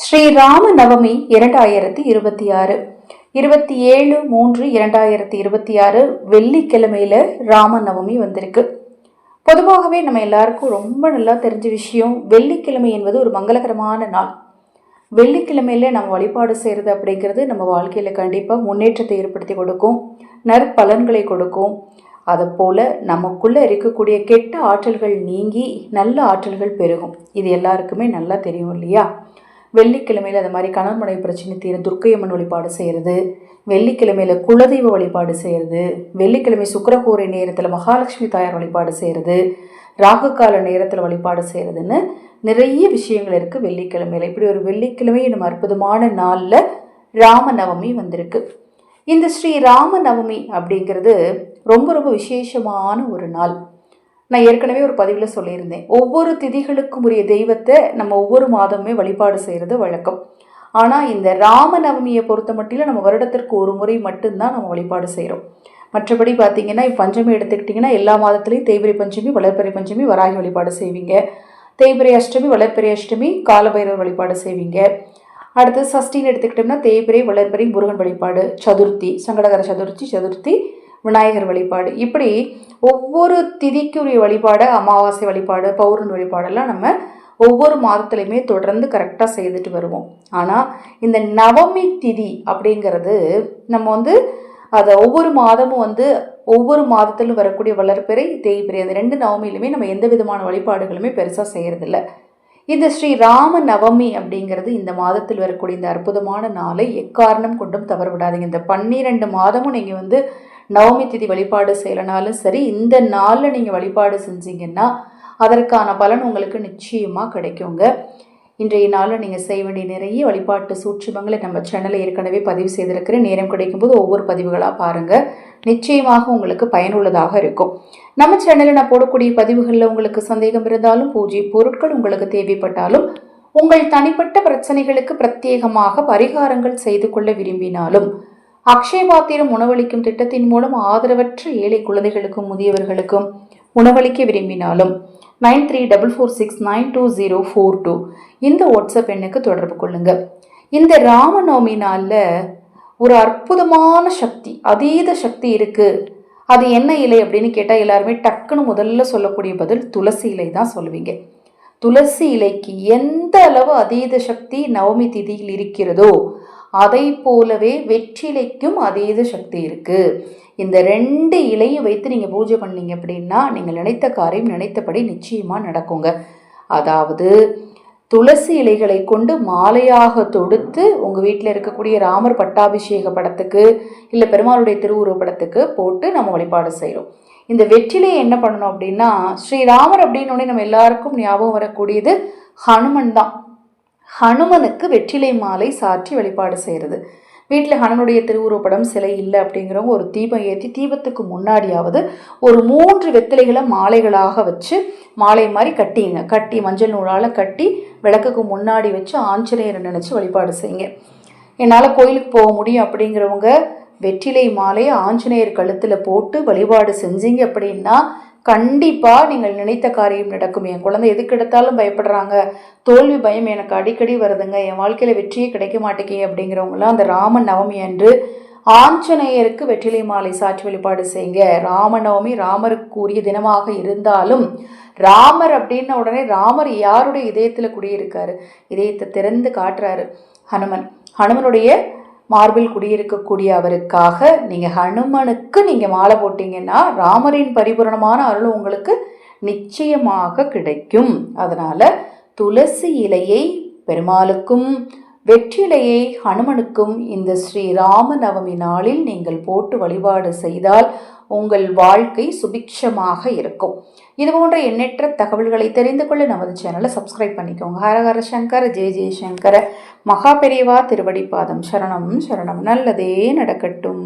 ஸ்ரீராம நவமி 2026 27/3/2026 வெள்ளிக்கிழமையில ராம நவமி வந்திருக்கு. பொதுவாகவே நம்ம எல்லாருக்கும் ரொம்ப நல்லா தெரிஞ்ச விஷயம், வெள்ளிக்கிழமை என்பது ஒரு மங்களகரமான நாள். வெள்ளிக்கிழமையில நம்ம வழிபாடு செய்கிறது அப்படிங்கிறது நம்ம வாழ்க்கையில் கண்டிப்பாக முன்னேற்றத்தை ஏற்படுத்தி கொடுக்கும், நற்பலன்களை கொடுக்கும். அதை போல் நமக்குள்ளே இருக்கக்கூடிய கெட்ட ஆற்றல்கள் நீங்கி நல்ல ஆற்றல்கள் பெருகும். இது எல்லாருக்குமே நல்லா தெரியும் இல்லையா? வெள்ளிக்கிழமையில் அது மாதிரி கணவன் மனைவி பிரச்சனை தீர துர்க்கையம்மன் வழிபாடு செய்கிறது, வெள்ளிக்கிழமையில் குலதெய்வ வழிபாடு செய்கிறது, வெள்ளிக்கிழமை சுக்கிரஹோரை நேரத்தில் மகாலட்சுமி தாயார் வழிபாடு செய்கிறது, ராகுகால நேரத்தில் வழிபாடு செய்கிறதுன்னு நிறைய விஷயங்கள் இருக்குது வெள்ளிக்கிழமையில். இப்படி ஒரு வெள்ளிக்கிழமை நம்ம அற்புதமான நாளில் ராம நவமி வந்திருக்கு. இந்த ஸ்ரீ ராம நவமி அப்படிங்கிறது ரொம்ப ரொம்ப விசேஷமான ஒரு நாள். நான் ஏற்கனவே ஒரு பதிவில் சொல்லியிருந்தேன், ஒவ்வொரு திதிகளுக்கும் உரிய தெய்வத்தை நம்ம ஒவ்வொரு மாதமுமே வழிபாடு செய்கிறது வழக்கம். ஆனால் இந்த ராம நவமியை பொறுத்த மட்டும் நம்ம வருடத்திற்கு ஒரு முறை மட்டும்தான் நம்ம வழிபாடு செய்கிறோம். மற்றபடி பார்த்தீங்கன்னா பஞ்சமி எடுத்துக்கிட்டிங்கன்னா எல்லா மாதத்துலேயும் தேய்பிரை பஞ்சமி, வளர்பிறை பஞ்சமி, வராகி வழிபாடு செய்வீங்க. தேய்பிரை அஷ்டமி, வளர்பிறை அஷ்டமி, காலபைரவர் வழிபாடு செய்வீங்க. அடுத்து சஷ்டின்னு எடுத்துக்கிட்டோம்னா தேய்பிரை, வளர்பிறை, முருகன் வழிபாடு, சதுர்த்தி, சங்கடகர சதுர்த்தி, விநாயகர் வழிபாடு, இப்படி ஒவ்வொரு திதிக்குரிய வழிபாடு, அமாவாசை வழிபாடு, பௌர்ணமி வழிபாடெல்லாம் நம்ம ஒவ்வொரு மாதத்துலையுமே தொடர்ந்து கரெக்டாக செய்துட்டு வருவோம். ஆனால் இந்த நவமி திதி அப்படிங்கிறது நம்ம அதை ஒவ்வொரு மாதமும் ஒவ்வொரு மாதத்திலும் வரக்கூடிய வளர்பிறை, தேய்பிறை, அந்த 2 நவமியிலுமே நம்ம எந்த விதமான வழிபாடுகளுமே பெருசாக செய்கிறதில்ல. இந்த ஸ்ரீ ராம நவமி அப்படிங்கிறது இந்த மாதத்தில் வரக்கூடிய இந்த அற்புதமான நாளை எக்காரணம் கொண்டும் தவற விடாதீங்க. இந்த 12 மாதமும் நீங்கள் நவமி திதி வழிபாடு செய்யலனாலும் சரி, இந்த நாளில் நீங்கள் வழிபாடு செஞ்சீங்கன்னா அதற்கான பலன் உங்களுக்கு நிச்சயமாக கிடைக்குங்க. இன்றைய நாளில் நீங்கள் செய்ய வேண்டிய நிறைய வழிபாட்டு சூட்சுமங்களை நம்ம சேனலில் ஏற்கனவே பதிவு செய்திருக்கிறேன். நேரம் கிடைக்கும்போது ஒவ்வொரு பதிவுகளாக பாருங்கள், நிச்சயமாக உங்களுக்கு பயனுள்ளதாக இருக்கும். நம்ம சேனலில் நான் போடக்கூடிய பதிவுகளில் உங்களுக்கு சந்தேகம் இருந்தாலும், பூஜை பொருட்கள் உங்களுக்கு தேவைப்பட்டாலும், உங்கள் தனிப்பட்ட பிரச்சனைகளுக்கு பிரத்யேகமாக பரிகாரங்கள் செய்து கொள்ள விரும்பினாலும், அக்ஷயபாத்திரம் உணவளிக்கும் திட்டத்தின் மூலம் ஆதரவற்ற ஏழை குழந்தைகளுக்கும் முதியவர்களுக்கும் உணவளிக்க விரும்பினாலும் 9344692042 இந்த வாட்ஸ்அப் எண்ணுக்கு தொடர்பு கொள்ளுங்க. இந்த ராமநவமி நாளில் ஒரு அற்புதமான சக்தி, அதீத சக்தி இருக்கு. அது என்ன இலை அப்படின்னு கேட்டால் எல்லாருமே டக்குன்னு முதல்ல சொல்லக்கூடிய பதில் துளசி இலை தான் சொல்லுவீங்க. துளசி இலைக்கு எந்த அளவு அதீத சக்தி நவமி திதியில் இருக்கிறதோ அதை போலவே வெற்றிலைக்கும் அதீத சக்தி இருக்கு. இந்த 2 இலையை வைத்து நீங்கள் பூஜை பண்ணீங்க அப்படின்னா நீங்கள் நினைத்த காரியம் நினைத்தபடி நிச்சயமாக நடக்குங்க. அதாவது துளசி இலைகளை கொண்டு மாலையாக தொடுத்து உங்கள் வீட்டில் இருக்கக்கூடிய ராமர் பட்டாபிஷேக படத்துக்கு இல்லை பெருமாளுடைய திருவுருவ படத்துக்கு போட்டு நம்ம வழிபாடு செய்கிறோம். இந்த வெற்றிலையை என்ன பண்ணணும் அப்படின்னா, ஸ்ரீராமர் அப்படின்னு நம்ம எல்லாருக்கும் ஞாபகம் வரக்கூடியது ஹனுமன் தான். ஹனுமனுக்கு வெற்றிலை மாலை சாற்றி வழிபாடு செய்கிறது. வீட்டில் ஹனுமனுடைய திருவுருவப்படம் சிலை இல்லை அப்படிங்கிறவங்க ஒரு தீபம் ஏற்றி தீபத்துக்கு முன்னாடியாவது ஒரு 3 வெற்றிலைகளை மாலைகளாக வச்சு மாலை மாதிரி கட்டி மஞ்சள் நூலால் கட்டி விளக்குக்கு முன்னாடி வச்சு ஆஞ்சநேயரை நினச்சி வழிபாடு செய்யுங்க. என்னால் கோயிலுக்கு போக முடியும் அப்படிங்கிறவங்க வெற்றிலை மாலையை ஆஞ்சநேயர் கழுத்தில் போட்டு வழிபாடு செஞ்சீங்க அப்படின்னா கண்டிப்பாக நீங்கள் நினைத்த காரியம் நடக்கும். என் குழந்தை எதுக்கு எடுத்தாலும் பயப்படுறாங்க, தோல்வி பயம் எனக்கு அடிக்கடி வருதுங்க, என் வாழ்க்கையில் வெற்றியே கிடைக்க மாட்டேங்க அப்படிங்கிறவங்களாம் அந்த ராம நவமி அன்று ஆஞ்சநேயருக்கு வெற்றிலை மாலை சாட்சி வழிபாடு செய்யுங்க. ராமநவமி ராமருக்கு உரிய தினமாக இருந்தாலும் ராமர் அப்படின்ன உடனே ராமர் யாருடைய இதயத்தில் குடியிருக்காரு, இதயத்தை திறந்து காட்டுறாரு ஹனுமனுடைய மார்பில் குடியிருக்கக்கூடிய அவருக்காக நீங்கள் ஹனுமனுக்கு நீங்கள் மாலை போட்டீங்கன்னா ராமரின் பரிபூரணமான அருள் உங்களுக்கு நிச்சயமாக கிடைக்கும். அதனால் துளசி இலையை பெருமாளுக்கும் வெற்றிலையை ஹனுமனுக்கும் இந்த ஸ்ரீராம நவமி நாளில் நீங்கள் போட்டு வழிபாடு செய்தால் உங்கள் வாழ்க்கை சுபிக்ஷமாக இருக்கும். இது போன்ற எண்ணற்ற தகவல்களை தெரிந்து கொள்ள நமது சேனலை சப்ஸ்கிரைப் பண்ணிக்கோங்க. ஹரஹர சங்கர, ஜெய ஜெயசங்கர, மகா பெரியவா திருவடிப்பாதம் சரணம் சரணம். நல்லதே நடக்கட்டும்.